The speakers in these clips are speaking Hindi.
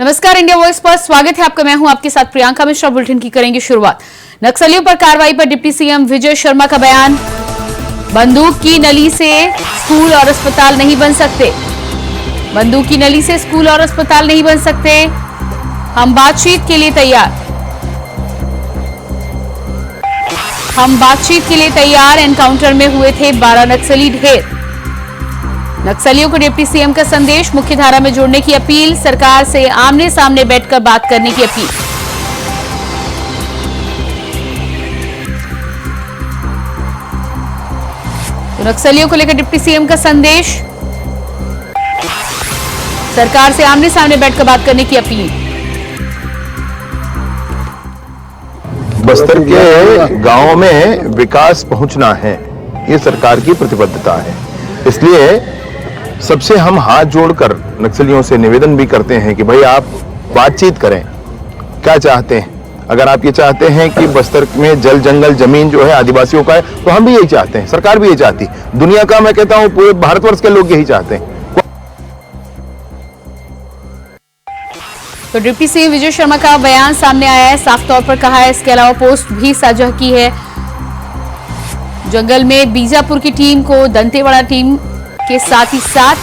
नमस्कार, इंडिया वॉइस पर स्वागत है आपका। मैं हूं आपके साथ प्रियंका मिश्रा। बुलेटिन की करेंगे शुरुआत। नक्सलियों पर कार्रवाई पर डिप्टी सीएम विजय शर्मा का बयान। बंदूक की नली से स्कूल और अस्पताल नहीं बन सकते। बंदूक की नली से स्कूल और अस्पताल नहीं बन सकते। हम बातचीत के लिए तैयार। हम बातचीत के लिए तैयार। एनकाउंटर में हुए थे 12 नक्सली ढेर। नक्सलियों को डिप्टी सीएम का संदेश। मुख्यधारा में जोड़ने की अपील। सरकार से आमने सामने बैठकर बात करने की अपील। तो नक्सलियों को लेकर डिप्टी सीएम का संदेश। सरकार से आमने सामने बैठकर बात करने की अपील। बस्तर के गांवों में विकास पहुंचना है, ये सरकार की प्रतिबद्धता है। इसलिए सबसे हम हाथ जोड़कर नक्सलियों से निवेदन भी करते हैं कि भाई आप बातचीत करें। क्या चाहते हैं? अगर आप ये चाहते हैं कि बस्तर में जल जंगल जमीन जो है आदिवासियों का है, तो हम भी यही चाहते हैं, सरकार भी यही चाहती, दुनिया का मैं कहता हूं पूरे भारतवर्ष के लोग यही चाहते हैं। तो डिप्टी सीएम विजय शर्मा का बयान सामने आया है, साफ तौर पर कहा है। इसके अलावा पोस्ट भी साझा की है। जंगल में बीजापुर की टीम को दंतेवाड़ा टीम के साथ ही साथ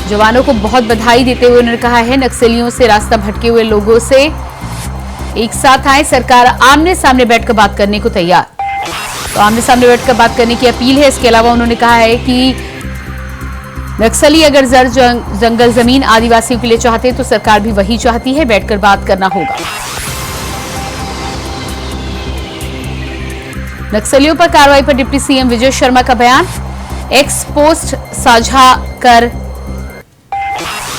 जवानों को बहुत बधाई देते हुए उन्होंने कहा है, नक्सलियों से रास्ता भटके हुए लोगों से एक साथ आए, सरकार आमने सामने बैठकर बात करने को तैयार। तो आमने सामने बैठकर बात करने की अपील है। इसके अलावा उन्होंने कहा है कि नक्सली अगर जंगल जमीन आदिवासियों के लिए चाहते हैं तो सरकार भी वही चाहती है, बैठकर बात करना होगा। नक्सलियों पर कार्रवाई पर डिप्टी सीएम विजय शर्मा का बयान। एक्स पोस्ट साझा कर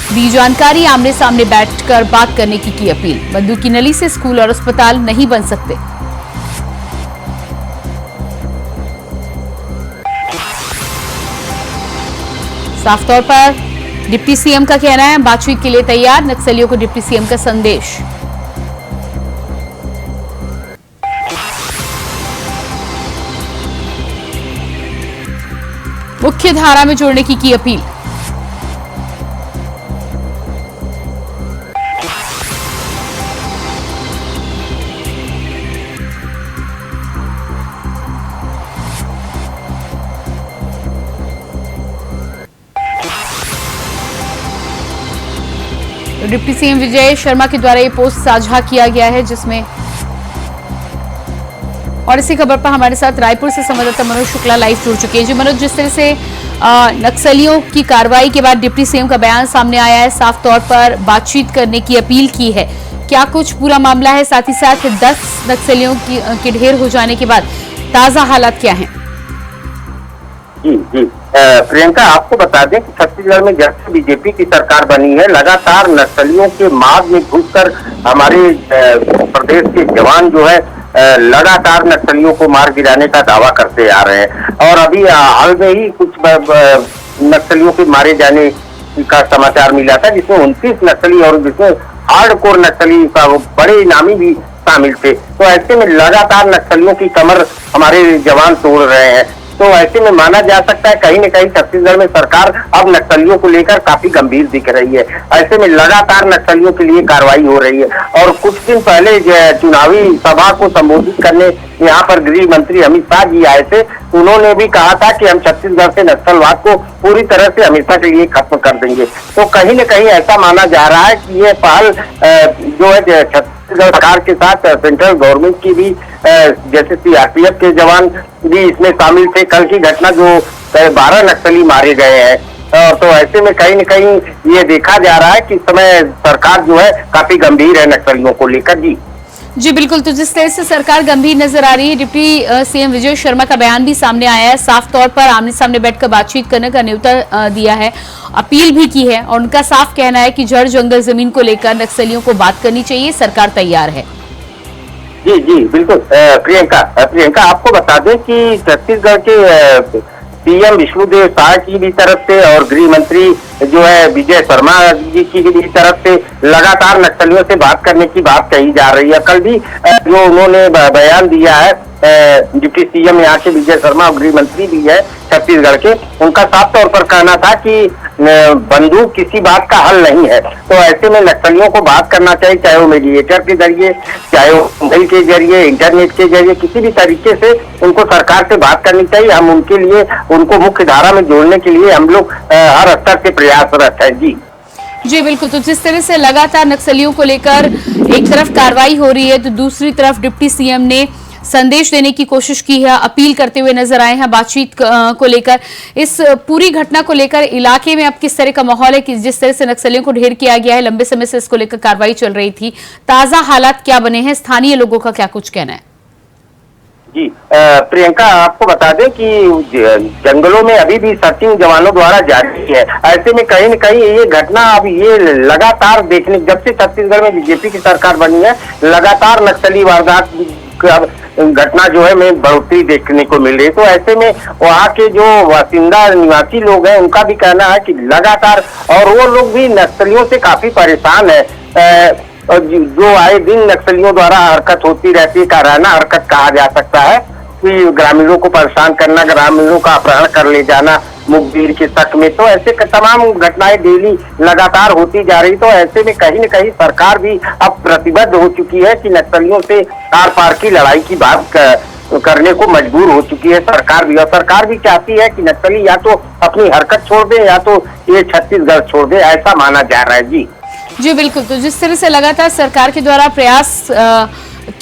दी जानकारी। आमने सामने बैठकर बात करने की अपील। बंदूक की नली से स्कूल और अस्पताल नहीं बन सकते। साफ तौर पर डिप्टी सीएम का कहना है, बातचीत के लिए तैयार। नक्सलियों को डिप्टी सीएम का संदेश। मुख्य धारा में जोड़ने की अपील। तो डिप्टी सीएम विजय शर्मा के द्वारा ये पोस्ट साझा किया गया है, जिसमें और इसी खबर पर हमारे साथ रायपुर से संवाददाता मनोज शुक्ला लाइव जुड़ चुके हैं। जी मनोज, जिस तरह से नक्सलियों की कार्रवाई के बाद डिप्टी सीएम का बयान सामने आया है, साफ तौर पर बातचीत करने की अपील की है, क्या कुछ पूरा मामला है? साथ ही साथ 10 नक्सलियों के ढेर हो जाने के बाद ताजा हालात क्या हैं? जी प्रियंका, आपको बता दें कि छत्तीसगढ़ में जब से बीजेपी की सरकार बनी है, लगातार नक्सलियों के मार्ग में घुसकर हमारे प्रदेश के जवान जो है लगातार नक्सलियों को मार गिराने का दावा करते आ रहे हैं। और अभी हाल में ही कुछ नक्सलियों के मारे जाने का समाचार मिला था, जिसमें 29 नक्सली और जिसमें हार्डकोर नक्सली का वो बड़े इनामी भी शामिल थे। तो ऐसे में लगातार नक्सलियों की कमर हमारे जवान तोड़ रहे हैं। तो ऐसे में माना जा सकता है कहीं न कहीं छत्तीसगढ़ में सरकार अब नक्सलियों को लेकर काफी गंभीर दिख रही है। ऐसे में लगातार नक्सलियों के लिए कार्रवाई हो रही है। और कुछ दिन पहले चुनावी सभा को संबोधित करने यहाँ पर गृह मंत्री अमित शाह जी आए थे। उन्होंने भी कहा था कि हम छत्तीसगढ़ से नक्सलवाद को पूरी तरह से हमेशा के लिए खत्म कर देंगे। तो कहीं न कहीं ऐसा माना जा रहा है कि ये पहल जो है छत्तीसगढ़ सरकार के साथ सेंट्रल गवर्नमेंट की भी, जैसे सीआरपीएफ के जवान भी इसमें शामिल थे। कल की घटना जो 12 नक्सली मारे गए हैं, तो ऐसे में कहीं न कहीं ये देखा जा रहा है कि इस समय सरकार जो है काफी गंभीर है नक्सलियों को लेकर। जी बिल्कुल। तो जिस तरह से सरकार गंभीर नजर आ रही है, डिप्टी सीएम विजय शर्मा का बयान भी सामने आया है। साफ तौर पर आमने सामने बैठकर बातचीत करने का न्योता दिया है, अपील भी की है। और उनका साफ कहना है कि जड़ जंगल जमीन को लेकर नक्सलियों को बात करनी चाहिए, सरकार तैयार है। जी बिल्कुल प्रियंका, आपको बता दें कि छत्तीसगढ़ के सीएम विष्णुदेव साय की भी तरफ से और गृह मंत्री जो है विजय शर्मा जी की भी तरफ से लगातार नक्सलियों से बात करने की बात कही जा रही है। कल भी जो उन्होंने बयान दिया है, डिप्टी सीएम यहाँ के विजय शर्मा और गृह मंत्री भी है, छत्तीसगढ़ के, उनका साफ तौर पर कहना था कि बंदूक किसी बात का हल नहीं है। तो ऐसे में नक्सलियों को बात करना चाहिए, चाहे वो मीडिएटर के जरिए, चाहे वो मेल के जरिए, इंटरनेट के जरिए, किसी भी तरीके से उनको सरकार से बात करनी चाहिए। हम उनके लिए, उनको मुख्य धारा में जोड़ने के लिए हम लोग हर स्तर से प्रयासरत हैं। जी बिल्कुल। तो जिस तरह से लगातार नक्सलियों को लेकर एक तरफ कार्रवाई हो रही है, तो दूसरी तरफ डिप्टी सीएम ने संदेश देने की कोशिश की है, अपील करते हुए नजर आए हैं बातचीत को लेकर। इस पूरी घटना को लेकर इलाके में अब किस तरह का माहौल है कि जिस तरह से नक्सलियों को ढेर किया गया है, लंबे समय से इसको लेकर कार्रवाई चल रही थी, ताजा हालात क्या बने हैं, स्थानीय लोगों का क्या कुछ कहना है? जी प्रियंका, आपको बता दें कि जंगलों में अभी भी सर्चिंग जवानों द्वारा जारी है। ऐसे में कहीं न कहीं ये घटना अब ये लगातार देखने, जब से छत्तीसगढ़ में बीजेपी की सरकार बनी है, लगातार नक्सली वारदात घटना जो है में बढ़ोतरी देखने को मिल रही है। तो ऐसे में वहाँ के जो बासिंदा निवासी लोग हैं, उनका भी कहना है कि लगातार, और वो लोग भी नक्सलियों से काफी परेशान है। और जो आए दिन नक्सलियों द्वारा हरकत होती रहती है, काराना हरकत कहा जा सकता है, कि ग्रामीणों को परेशान करना, ग्रामीणों का अपहरण कर ले जाना मुखबिर के शक में। तो ऐसे तमाम घटनाएं डेली लगातार होती जा रही। तो ऐसे में कहीं न कहीं सरकार भी अब प्रतिबद्ध हो चुकी है कि नक्सलियों से आर पार की लड़ाई की बात करने को मजबूर हो चुकी है सरकार भी। और सरकार भी चाहती है कि नक्सली या तो अपनी हरकत छोड़ दे या तो ये छत्तीसगढ़ छोड़ दे, ऐसा माना जा रहा है। जी बिल्कुल। तो जिस तरह से लगातार सरकार के द्वारा प्रयास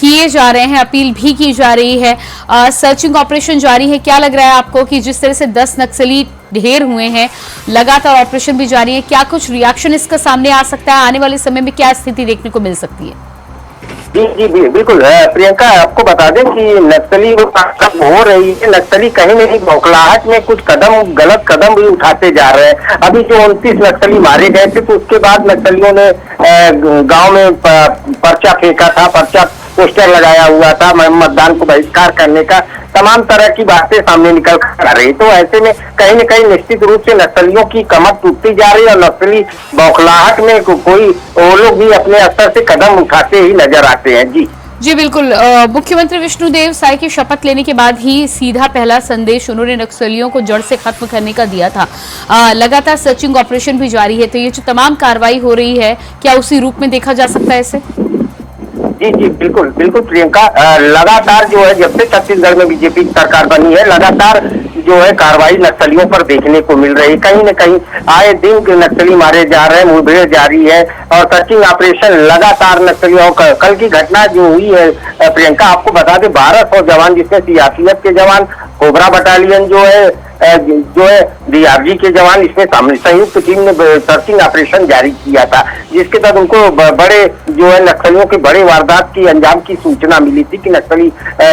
किए जा रहे हैं, अपील भी की जा रही है, सर्चिंग ऑपरेशन जारी है, क्या लग रहा है आपको कि जिस तरह से 10 नक्सली ढेर हुए हैं, लगातार ऑपरेशन भी जारी है, क्या कुछ रिएक्शन इसका सामने आ सकता है? आने वाले समय में क्या स्थिति देखने को मिल सकती है? जी बिल्कुल प्रियंका, आपको बता दें कि नक्सली हो रही है, नक्सली कहीं न कहीं बौखलाहट में कुछ गलत कदम भी उठाते जा रहे हैं। अभी जो 29 नक्सली मारे गए थे, तो उसके बाद नक्सलियों ने गांव में पर्चा फेंका था, पर्चा पोस्टर लगाया हुआ था, मतदान को बहिष्कार करने का, तमाम तरह की बातें सामने निकल कर आ रही। तो ऐसे में कहीं न कहीं निश्चित रूप से नक्सलियों की कमर टूटती जा रही है, और नक्सली बौखलाहट में कोई वो लोग भी अपने स्तर से कदम उठाते ही नजर आते हैं। जी बिल्कुल। मुख्यमंत्री विष्णुदेव साय की शपथ लेने के बाद ही सीधा पहला संदेश उन्होंने नक्सलियों को जड़ से खत्म करने का दिया था। लगातार सर्चिंग ऑपरेशन भी जारी है, तो ये जो तमाम कार्रवाई हो रही है, क्या उसी रूप में देखा जा सकता है इसे? जी बिल्कुल प्रियंका, लगातार जो है, जब से छत्तीसगढ़ में बीजेपी की सरकार बनी है, लगातार जो है कार्रवाई नक्सलियों पर देखने को मिल रही है। कहीं न कहीं आए दिन नक्सली मारे जा रहे हैं, मुठभेड़ जारी है, और सर्चिंग ऑपरेशन लगातार नक्सलियों का। कल की घटना जो हुई है प्रियंका, आपको बता दें 1200 जवान, जिसमें सीआरपीएफ के जवान, कोबरा बटालियन जो है डीआरजी के जवान, इसमें संयुक्त टीम ने सर्चिंग ऑपरेशन जारी किया था, जिसके तहत उनको बड़े जो है नक्सलियों के बड़े वारदात की अंजाम की सूचना मिली थी कि नक्सली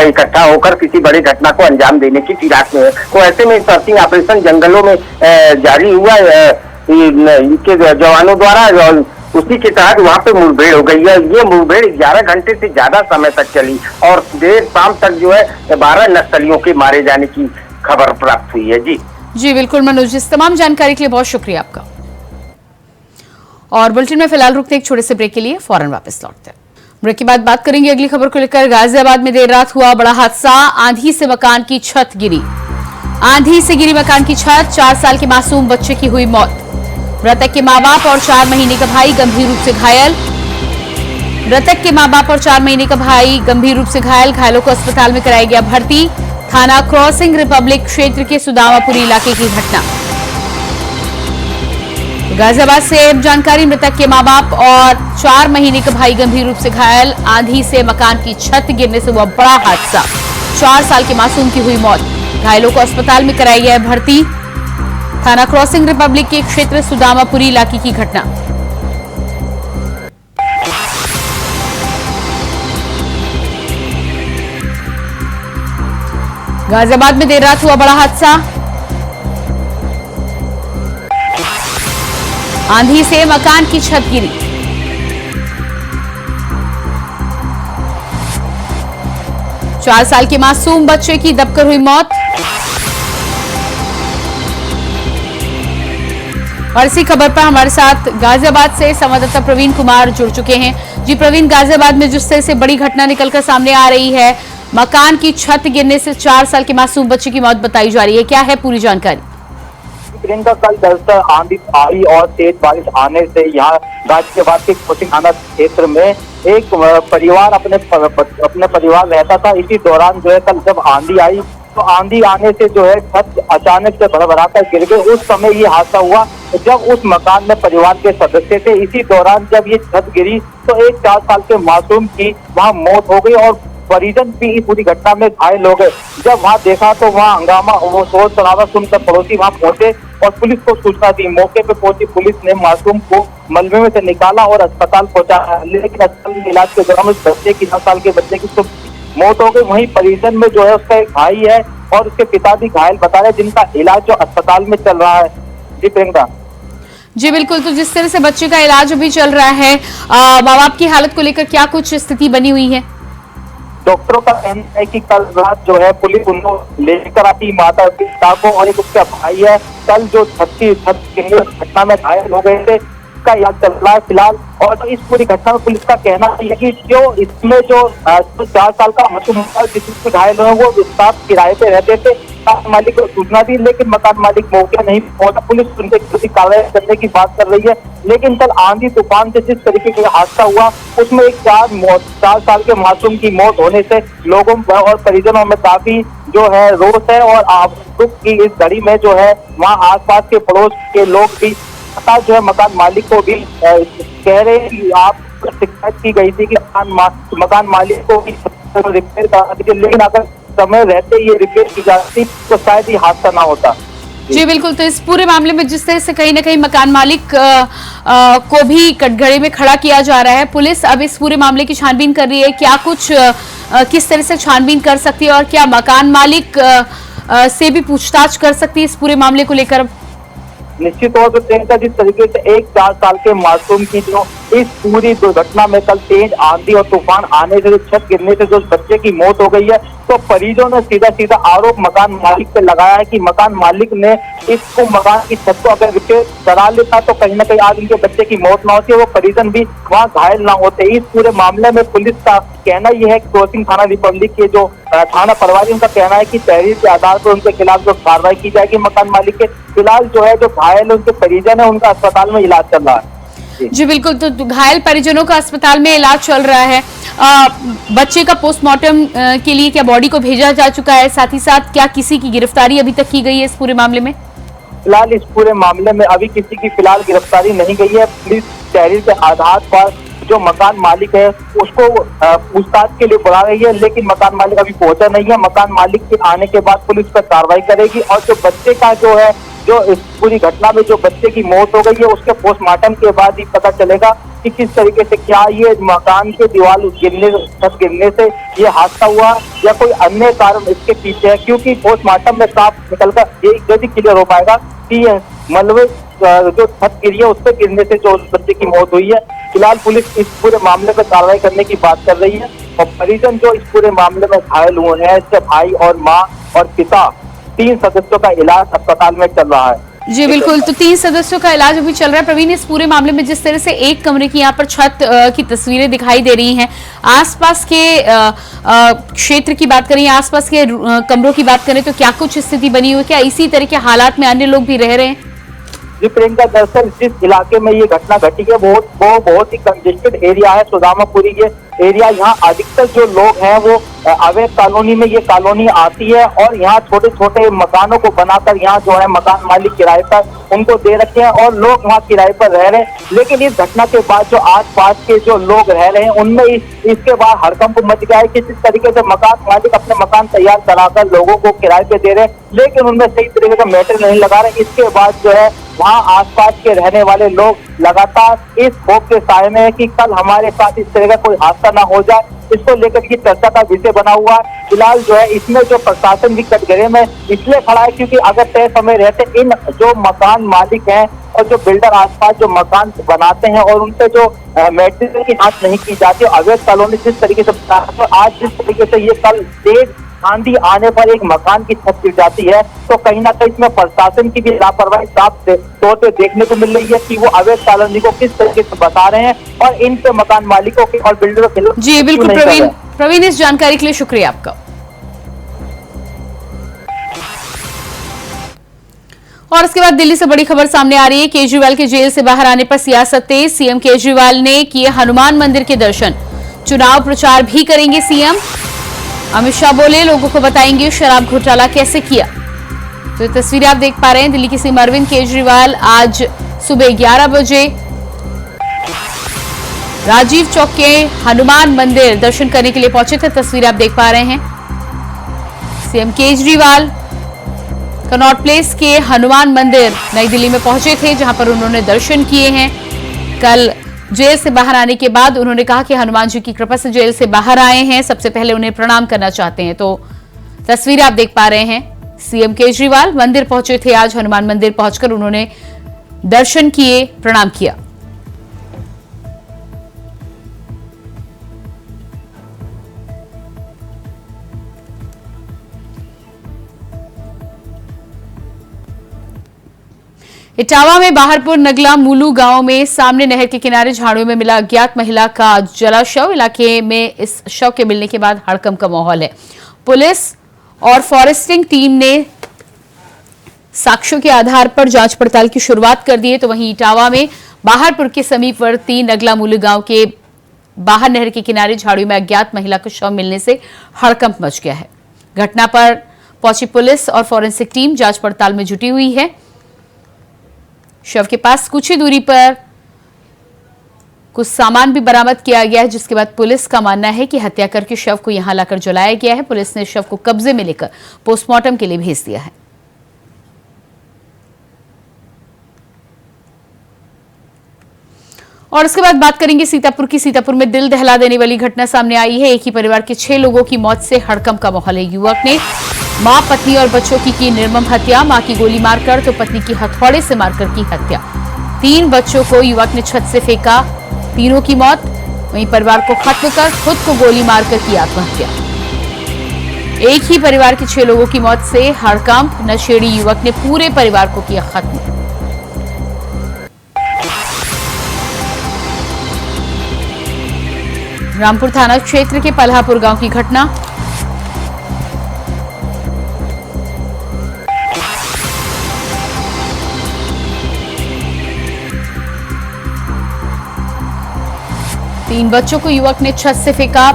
इकट्ठा होकर किसी बड़े घटना को अंजाम देने की फिराक में है। तो ऐसे में सर्चिंग ऑपरेशन जंगलों में जारी हुआ इनके जवानों द्वारा, उसी के तहत वहाँ पे मुठभेड़ हो गई है। ये मुठभेड़ 11 घंटे से ज्यादा समय तक चली, और देर शाम तक जो है 12 नक्सलियों के मारे जाने की खबर प्राप्त हुई है। जी बिल्कुल मनोज, इस तमाम जानकारी के लिए बहुत शुक्रिया आपका। और बुलेटिन में फिलहाल रुकते एक छोटे से ब्रेक के लिए, फौरन वापस लौटते हैं। ब्रेक के बाद बात करेंगे अगली खबर को लेकर। गाजियाबाद में देर रात हुआ बड़ा हादसा, आंधी से मकान की छत गिरी। आंधी से गिरी मकान की छत, 4 साल के मासूम बच्चे की हुई मौत। मृतक के मां बाप और 4 महीने का भाई गंभीर रूप से घायल। मृतक के मां बाप और 4 महीने का भाई गंभीर रूप से घायल। घायलों को अस्पताल में कराया गया भर्ती। थाना क्रॉसिंग रिपब्लिक क्षेत्र के सुदामापुरी इलाके की घटना। गाजियाबाद से जानकारी, मृतक के मां बाप और 4 महीने का भाई गंभीर रूप से घायल। आंधी से मकान की छत गिरने से हुआ बड़ा हादसा, 4 साल के मासूम की हुई मौत। घायलों को अस्पताल में कराया गया भर्ती। थाना क्रॉसिंग रिपब्लिक के क्षेत्र सुदामापुरी इलाके की घटना। गाजियाबाद में देर रात हुआ बड़ा हादसा, आंधी से मकान की छत गिरी। चार साल के मासूम बच्चे की दबकर हुई मौत। और इसी खबर पर हमारे साथ गाजियाबाद से संवाददाता प्रवीण कुमार जुड़ चुके हैं। जी प्रवीण, गाजियाबाद में जिस तरह से बड़ी घटना निकलकर सामने आ रही है, मकान की छत गिरने से 4 साल के मासूम बच्चे की मौत बताई जा रही है। क्या है पूरी जानकारी? प्रियंका, कल दरअसल आंधी आई और तेज बारिश आने से यहाँ गाजियाबाद के कोचिंग थाना क्षेत्र में एक परिवार अपने परिवार रहता था। इसी दौरान जो है कल जब आंधी आई तो आंधी आने से जो है छत अचानक से भरभराकर गिर गई। उस समय ये हादसा हुआ जब उस मकान में परिवार के सदस्य थे। इसी दौरान जब ये छत गिरी तो एक 4 साल के मासूम की वहाँ मौत हो गई और परिजन भी इस पूरी घटना में घायल हो गए। जब वहाँ देखा तो वहाँ हंगामा, वो शोर शराबा सुनकर पड़ोसी वहाँ पहुंचे और पुलिस को सूचना दी। मौके पे पहुंची पुलिस ने मासूम को मलबे में से निकाला और अस्पताल पहुंचाया, लेकिन अस्पताल में इलाज के दौरान उस बच्चे की 9 साल के बच्चे की मौत हो गई। वहीं परिजन में जो है उसका एक भाई है और उसके पिता भी घायल बता रहे, जिनका इलाज जो अस्पताल में चल रहा है। जी प्रियंका। जी बिल्कुल, तो जिस तरह से बच्चे का इलाज अभी चल रहा है, माँ बाप की हालत को लेकर क्या कुछ स्थिति बनी हुई है? डॉक्टरों का कहना है कि कल रात जो है पुलिस उनको लेकर आती माता पिता को और एक उसका भाई है। कल जो घटना में घायल हो गए थे का इलाज चल रहा है फिलहाल। और इस पूरी घटना में पुलिस का कहना है कि जो इसमें जो 4 साल का मासूम जिसमें घायल हुए वो साथ किराए पे रहते थे। मकान मालिक को सूचना दी लेकिन मकान मालिक मौके नहीं पहुंचा। पुलिस उनके किसी कार्रवाई करने की बात कर रही है, लेकिन कल आंधी तूफान से जिस तरीके का हादसा हुआ उसमें एक 4 साल के मासूम की मौत होने से लोगों और परिजनों में काफी जो है रोष है। और दुख की इस घड़ी में जो है वहाँ आसपास के पड़ोस के लोग भी जो है मकान मालिक को भी कह रहे हैं कि आप शिकायत की गई थी कि मकान मालिक को रिपेयर करा दीजिए, लेकिन अगर समय रहते ये रिपेयर की जाती तो शायद ये हादसा ना होता। जी बिल्कुल, तो इस पूरे मामले में जिस तरह से कहीं ना कहीं मकान मालिक को भी कटघरे में खड़ा किया जा रहा है, पुलिस अब इस पूरे मामले की छानबीन कर रही है। क्या कुछ किस तरह से छानबीन कर सकती है और क्या मकान मालिक से भी पूछताछ कर सकती है इस पूरे मामले को लेकर? निश्चित तौर पर प्रियंका, जिस तरीके से एक 4 साल के मासूम की जो इस पूरी दुर्घटना में कल तेज आंधी और तूफान आने से छत गिरने से जो बच्चे की मौत हो गई है, तो परिजनों ने सीधा आरोप मकान मालिक पे लगाया है कि मकान मालिक ने इसको मकान की छत को अगर रिपेयर करा लेता तो कहीं ना कहीं आज उनके बच्चे की मौत ना होती है, वो परिजन भी वहाँ घायल ना होते। इस पूरे मामले में पुलिस का कहना यह है कि कोचिंग थाना रिपब्लिक के जो थाना प्रभारी उनका कहना है कि तहरीर के आधार पर उनके खिलाफ जो कार्रवाई की जाएगी मकान मालिक के। फिलहाल जो है जो घायल उनके परिजन है उनका अस्पताल में इलाज चल रहा है। जी बिल्कुल, तो घायल परिजनों का अस्पताल में इलाज चल रहा है। बच्चे का पोस्टमार्टम के लिए क्या बॉडी को भेजा जा चुका है? साथ ही साथ क्या किसी की गिरफ्तारी अभी तक की गई है इस पूरे मामले में? फिलहाल इस पूरे मामले में अभी किसी की फिलहाल गिरफ्तारी नहीं गई है। पुलिस तहरीर के आधार पर जो मकान मालिक है उसको पूछताछ के लिए बुला रही है, लेकिन मकान मालिक अभी पहुंचा नहीं है। मकान मालिक के आने के बाद पुलिस पर कार्रवाई करेगी और जो बच्चे का जो है जो इस पूरी घटना में जो बच्चे की मौत हो गई है उसके पोस्टमार्टम के बाद ही पता चलेगा कि किस तरीके से क्या ये मकान के दीवार छत गिरने से ये हादसा हुआ या कोई अन्य कारण इसके पीछे है, क्योंकि पोस्टमार्टम में साफ निकलकर ये क्लियर हो पाएगा कि ये मलबे जो छत गिरी है उस पर गिरने से जो बच्चे की मौत हुई है। फिलहाल पुलिस इस पूरे मामले पर कार्रवाई करने की बात कर रही है और परिजन जो इस पूरे मामले में घायल हुए हैं, इसके भाई और माँ और पिता 3 सदस्यों का इलाज अस्पताल में चल रहा है। जी बिल्कुल, तो 3 सदस्यों का इलाज अभी चल रहा है। प्रवीण, इस पूरे मामले में जिस तरह से एक कमरे की यहाँ पर छत की तस्वीरें दिखाई दे रही हैं, आसपास के क्षेत्र की बात करें, आसपास के कमरों की बात करें तो क्या कुछ स्थिति बनी हुई है? क्या इसी तरह के हालात में अन्य लोग भी रह रहे हैं? जी प्रियंका, दरअसल जिस इलाके में ये घटना घटी है वो बहुत ही कंजेस्टेड एरिया है, सुदामापुरी ये एरिया। यहाँ अधिकतर जो लोग हैं वो अवैध कॉलोनी में ये कॉलोनी आती है और यहाँ छोटे छोटे मकानों को बनाकर यहाँ जो है मकान मालिक किराए पर उनको दे रखे हैं और लोग वहाँ किराए पर रह रहे हैं। लेकिन इस घटना के बाद जो आसपास के जो लोग रह रहे हैं उनमें इसके बाद हड़कंप मच गया है कि जिस तरीके से मकान मालिक अपने मकान तैयार कराकर लोगों को किराए पे दे रहे हैं, लेकिन उनमें सही तरीके का मैटर नहीं लगा रहे। इसके बाद जो है वहाँ आसपास के रहने वाले लोग लगातार इस खौफ के साए में है कि कल हमारे साथ इस तरह का कोई हादसा ना हो जाए, इसको लेकर की चर्चा का विषय बना हुआ है। फिलहाल जो है इसमें जो प्रशासन भी कटघरे में इसलिए खड़ा है क्योंकि अगर तय समय रहते इन जो मकान मालिक हैं और जो बिल्डर आसपास जो मकान बनाते हैं और उनसे जो मेटेरियल की जांच नहीं की जाती, अवैध कॉलोनी जिस तरीके से आज जिस तरीके से ये कल तेज आंधी आने पर एक मकान की छत गिर जाती है, तो कहीं ना कहीं इसमें प्रशासन की भी लापरवाही साफ तौर पे देखने को मिल रही है कि वो अवैध कॉलोनी को किस तरीके से बता रहे हैं और इन पे मकान मालिकों के और बिल्डरों के जी बिल्कुल प्रवीण, प्रवीण, इस जानकारी के लिए शुक्रिया आपका। और इसके बाद दिल्ली से बड़ी खबर सामने आ रही है। केजरीवाल के जेल से बाहर आने पर सियासत तेज। सीएम केजरीवाल ने किए हनुमान मंदिर के दर्शन। चुनाव प्रचार भी करेंगे सीएम। अमित शाह बोले, लोगों को बताएंगे शराब घोटाला कैसे किया। तो ये तस्वीरें आप देख पा रहे हैं। दिल्ली के सीएम अरविंद केजरीवाल आज सुबह 11 बजे राजीव चौक के हनुमान मंदिर दर्शन करने के लिए पहुंचे थे। तस्वीरें आप देख पा रहे हैं। सीएम केजरीवाल कनॉट प्लेस के हनुमान मंदिर नई दिल्ली में पहुंचे थे, जहां पर उन्होंने दर्शन किए हैं। कल जेल से बाहर आने के बाद उन्होंने कहा कि हनुमान जी की कृपा से जेल से बाहर आए हैं, सबसे पहले उन्हें प्रणाम करना चाहते हैं। तो तस्वीरें आप देख पा रहे हैं। सीएम केजरीवाल मंदिर पहुंचे थे। आज हनुमान मंदिर पहुंचकर उन्होंने दर्शन किए, प्रणाम किया। इटावा में बाहरपुर नगला मूलू गांव में सामने नहर के किनारे झाड़ियों में मिला अज्ञात महिला का जला शव। इलाके में इस शव के मिलने के बाद हड़कंप का माहौल है। पुलिस और फॉरेस्टिंग टीम ने साक्ष्यों के आधार पर जांच पड़ताल की शुरुआत कर दी है। तो वहीं इटावा में बाहरपुर के समीपवर्ती नगला मूलू गांव के बाहर नहर के किनारे झाड़ियों में अज्ञात महिला का शव मिलने से हड़कंप मच गया है। घटना पर पहुंची पुलिस और फॉरेंसिक टीम जांच पड़ताल में जुटी हुई है। शव के पास कुछ ही दूरी पर कुछ सामान भी बरामद किया गया है, जिसके बाद पुलिस का मानना है कि हत्या करके शव को यहां लाकर जलाया गया है। पुलिस ने शव को कब्जे में लेकर पोस्टमार्टम के लिए भेज दिया है। और इसके बाद बात करेंगे सीतापुर की। सीतापुर में दिल दहला देने वाली घटना सामने आई है। एक ही परिवार के 6 लोगों की मौत से हड़कंप का माहौल है। युवक ने मां, पत्नी और बच्चों की निर्मम हत्या। मां की गोली मारकर तो पत्नी की हथौड़े से मारकर की हत्या। 3 बच्चों को युवक ने छत से फेंका, तीनों की मौत। वहीं परिवार को खत्म कर खुद को गोली मारकर की आत्महत्या। एक ही परिवार के 6 लोगों की मौत से हड़कंप। नशेड़ी युवक ने पूरे परिवार को किया खत्म। रामपुर थाना क्षेत्र के पल्हापुर गांव की घटना। तीन बच्चों को युवक ने छत से फेंका।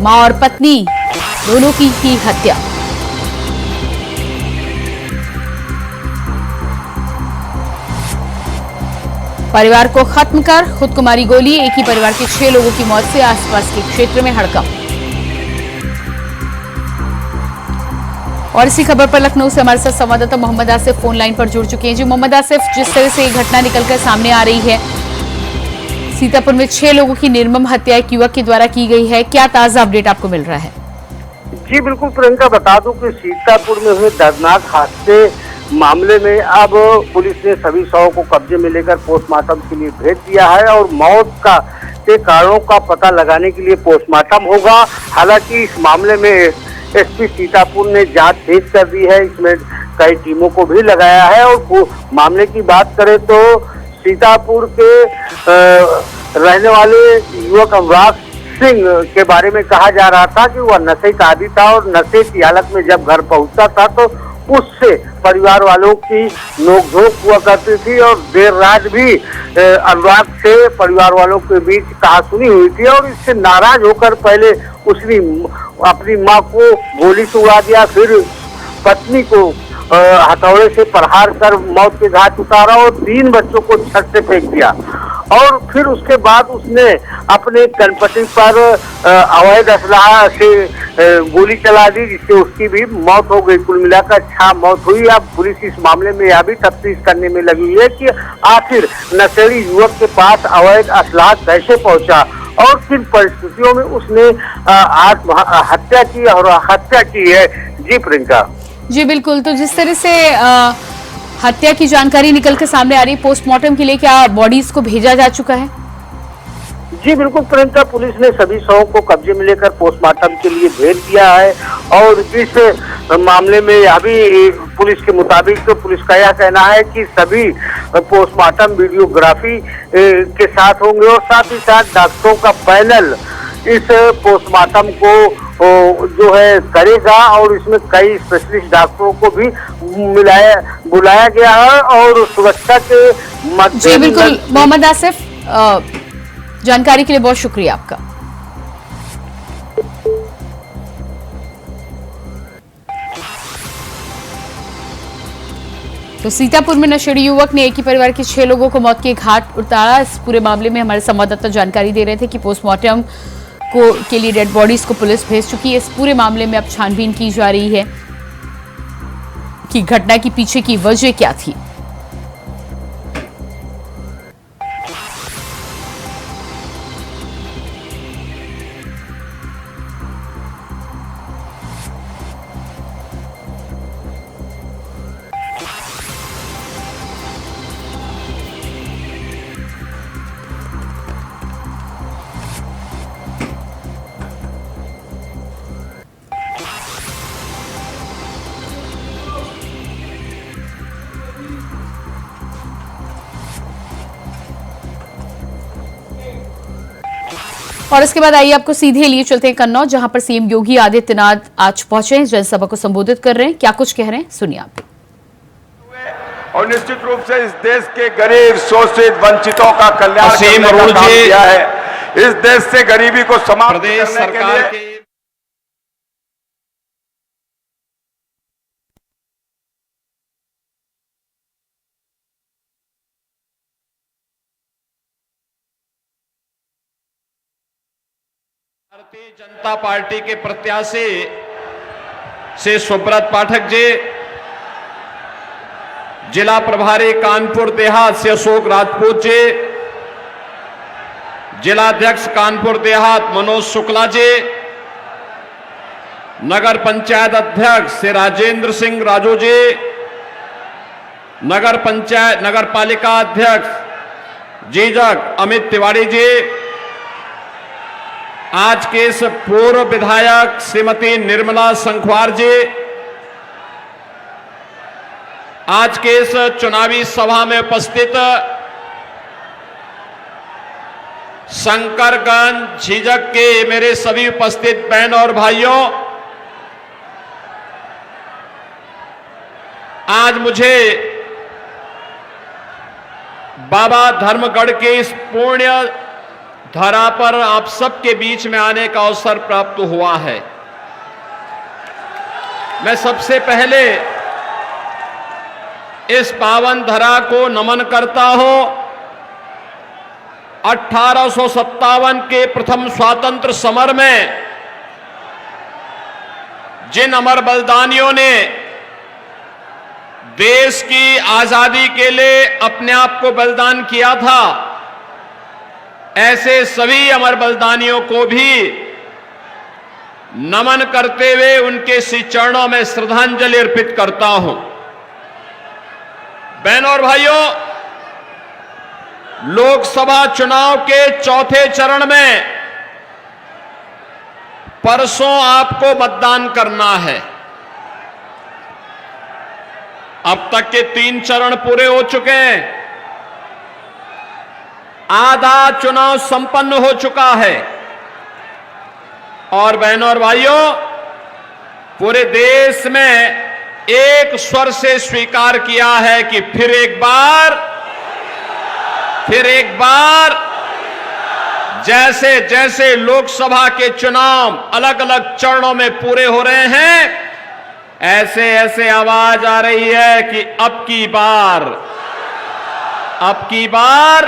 मां और पत्नी दोनों की हत्या। परिवार को खत्म कर खुद को मारी गोली। एक ही परिवार के 6 लोगों की मौत से आसपास के क्षेत्र में हड़कंप। और इसी खबर पर लखनऊ से हमारे साथ संवाददाता मोहम्मद आसिफ फोन लाइन पर जुड़ चुके हैं। जी मोहम्मद आसिफ, जिस तरह से ये घटना निकलकर सामने आ रही है, सीतापुर में 6 लोगों की निर्मम हत्या एक युवक के द्वारा की गई है, क्या ताजा अपडेट आपको मिल रहा है? जी बिल्कुल प्रियंका, बता दूं कि सीतापुर में हुए दर्दनाक हादसे मामले में अब पुलिस ने सभी शवों को कब्जे में लेकर पोस्टमार्टम के लिए भेज दिया है और मौत के कारणों का पता लगाने के लिए पोस्टमार्टम होगा। हालांकि इस मामले में एसपी सीतापुर ने जांच तेज कर दी है, इसमें कई टीमों को भी लगाया है। और मामले की बात करें तो सीतापुर के रहने वाले युवक अनुराग सिंह के बारे में कहा जा रहा था कि वह नशे का आदी था और नशे की हालत में जब घर पहुंचता था तो उससे परिवार वालों की नोकझोंक हुआ करती थी और देर रात भी अनुराग से परिवार वालों के बीच कहासुनी हुई थी। और इससे नाराज होकर पहले उसने अपनी मां को गोली से उड़ा दिया, फिर पत्नी को हथौड़े से प्रहार कर मौत के घाट उतारा और 3 बच्चों को छत से फेंक दिया। और फिर उसके बाद उसने अपने कनपटी पर अवैध असलाह से गोली चला दी, जिससे उसकी भी मौत हो गई। कुल मिलाकर 6 मौत हुई। अब पुलिस इस मामले में यह भी तफ्तीश करने में लगी हुई है कि आखिर नशेड़ी युवक के पास अवैध असलाह कैसे पहुंचा और किन परिस्थितियों में उसने आत्महत्या की और हत्या की है। जी प्रियंका। जी बिल्कुल, तो जिस तरह से हत्या की जानकारी निकल के सामने आ रही है, पोस्टमार्टम के लिए क्या बॉडीज को भेजा जा चुका है? जी बिल्कुल प्रियंका, पुलिस ने सभी शवों को कब्जे में लेकर पोस्टमार्टम के लिए भेज दिया है। और इस मामले में अभी पुलिस के मुताबिक तो पुलिस का यह कहना है कि सभी पोस्टमार्टम वीडियोग्राफी के साथ होंगे और साथ ही साथ डॉक्टरों का पैनल इस पोस्टमार्टम को जो है करेगा और इसमें कई स्पेशलिस्ट डॉक्टरों को भी बुलाया गया है और सुरक्षा के जी बिल्कुल मोहम्मद आसिफ, जानकारी के लिए बहुत शुक्रिया आपका। तो सीतापुर में नशेड़ी युवक ने एक ही परिवार के 6 लोगों को मौत के घाट उतारा। इस पूरे मामले में हमारे संवाददाता जानकारी दे रहे थे कि पोस्टमार्टम के लिए डेड बॉडीज को पुलिस भेज चुकी है। इस पूरे मामले में अब छानबीन की जा रही है कि घटना के पीछे की वजह क्या थी। और इसके बाद आइए आपको सीधे लिए चलते हैं कन्नौज, जहां पर सीएम योगी आदित्यनाथ आज पहुंचे, जनसभा को संबोधित कर रहे हैं। क्या कुछ कह रहे हैं सुनिए आप। और निश्चित रूप से इस देश के गरीब शोषित वंचितों का कल्याण करने का काम किया है। इस देश से गरीबी को समाप्त करने के लिए भारतीय जनता पार्टी के प्रत्याशी से सुब्रत पाठक जी, जिला प्रभारी कानपुर देहात से अशोक राजपूत जी, जिला अध्यक्ष कानपुर देहात मनोज शुक्ला जी, नगर पंचायत अध्यक्ष से राजेंद्र सिंह राजू जी, नगर पालिका अध्यक्ष जीजक अमित तिवारी जी, आज के इस पूर्व विधायक श्रीमती निर्मला संखवार जी, आज के इस चुनावी सभा में उपस्थित शंकरगंज झीझक के मेरे सभी उपस्थित बहन और भाइयों, आज मुझे बाबा धर्मगढ़ के इस पुण्य धरा पर आप सबके बीच में आने का अवसर प्राप्त हुआ है। मैं सबसे पहले इस पावन धरा को नमन करता हूं। 1857 के प्रथम स्वतंत्र समर में जिन अमर बलिदानियों ने देश की आजादी के लिए अपने आप को बलिदान किया था, ऐसे सभी अमर बलिदानियों को भी नमन करते हुए उनके श्री चरणों में श्रद्धांजलि अर्पित करता हूं। बहनों और भाइयों, लोकसभा चुनाव के चौथे चरण में परसों आपको मतदान करना है। अब तक के 3 चरण पूरे हो चुके हैं। आधा चुनाव संपन्न हो चुका है और बहनों और भाइयों, पूरे देश में एक स्वर से स्वीकार किया है कि फिर एक बार जैसे जैसे लोकसभा के चुनाव अलग अलग चरणों में पूरे हो रहे हैं, ऐसे ऐसे आवाज आ रही है कि अब की बार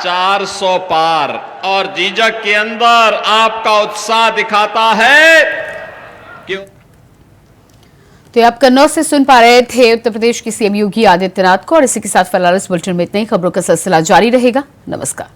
400 पार। और झीझक के अंदर आपका उत्साह दिखाता है कि तो आप कन्नौज से सुन पा रहे थे उत्तर प्रदेश की सीएम योगी आदित्यनाथ को। और इसी के साथ फिलहाल इस बुलेटिन में इतनी खबरों का सिलसिला जारी रहेगा। नमस्कार।